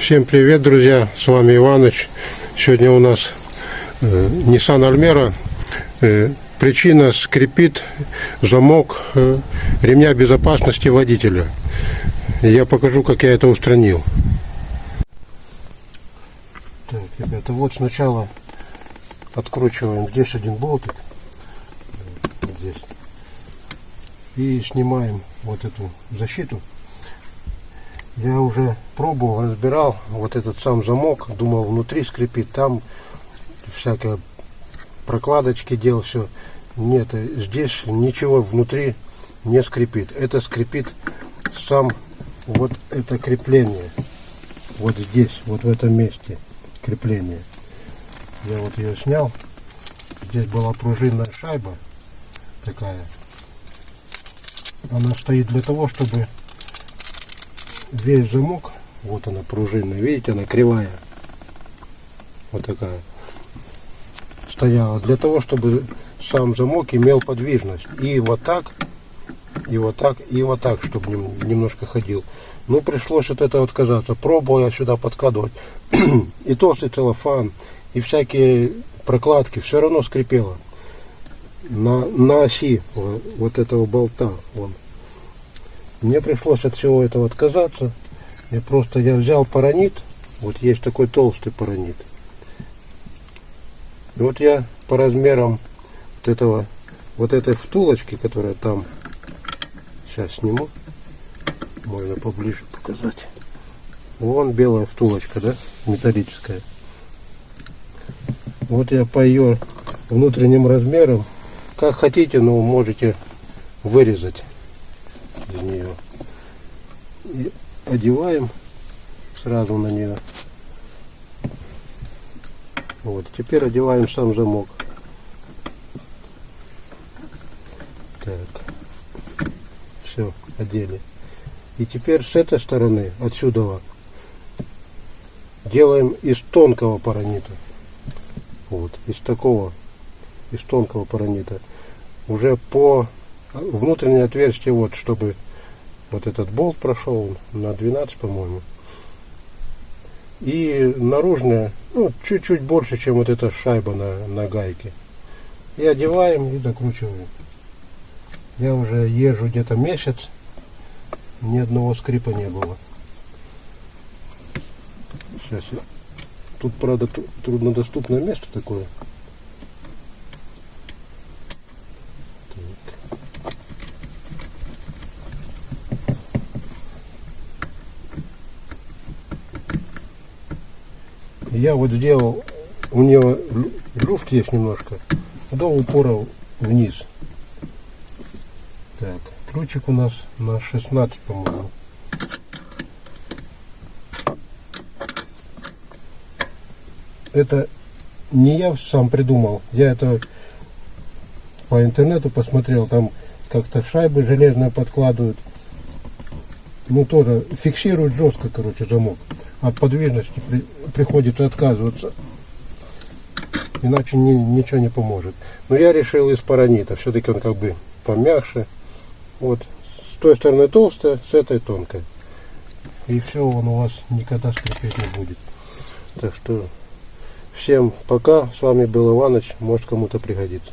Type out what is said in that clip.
Всем привет, друзья, с вами Иваныч. Сегодня у нас Nissan Almera. Причина: скрипит замок ремня безопасности водителя. Я покажу, как я это устранил. Так, ребята, вот сначала откручиваем здесь один болтик, вот здесь, и снимаем вот эту защиту. Я уже пробовал, разбирал вот этот сам замок, думал, внутри скрипит, там всякие прокладочки делал, все. Нет, здесь ничего внутри не скрипит. Это скрипит сам вот это крепление. Вот здесь, вот в этом месте крепление. Я вот ее снял. Здесь была пружинная шайба такая. Она стоит для того, чтобы весь замок, вот она пружинная, видите, она кривая, вот такая, стояла для того, чтобы сам замок имел подвижность. И вот так, и вот так, и вот так, чтобы немножко ходил. Ну, пришлось от этого отказаться. Пробовал я сюда подкладывать и толстый целлофан, и всякие прокладки, все равно скрипело на оси вот этого болта. Вон. Мне пришлось от всего этого отказаться. Я взял паранит. Вот есть такой толстый паранит. И вот я по размерам вот этой втулочки, которая там, сейчас сниму, можно поближе показать. Вон белая втулочка, да, металлическая. Вот я по ее внутренним размерам, как хотите, но можете вырезать из нее. И одеваем сразу на нее. Вот, теперь одеваем сам замок. Так, все, одели. И теперь с этой стороны, отсюда, делаем из тонкого паранита. Вот, из тонкого паранита. Уже по внутреннее отверстие, вот, чтобы вот этот болт прошел на 12, по-моему. И наружная, ну, чуть-чуть больше, чем вот эта шайба на гайке. И одеваем, и докручиваем. Я уже езжу где-то месяц, ни одного скрипа не было. Сейчас я... Тут, правда, труднодоступное место такое. Я вот сделал, у нее люфт есть немножко, до упора вниз. Так, ключик у нас на 16, по-моему. Это не я сам придумал, я это по интернету посмотрел, там как-то шайбы железные подкладывают. Ну, тоже фиксируют жестко, короче, замок. От подвижности приходится отказываться, иначе ничего не поможет. Но я решил из паранита, все-таки он как бы помягче. Вот, с той стороны толстая, с этой тонкая. И все, он у вас никогда скрипеть не будет. Так что всем пока, с вами был Иваныч, может кому-то пригодится.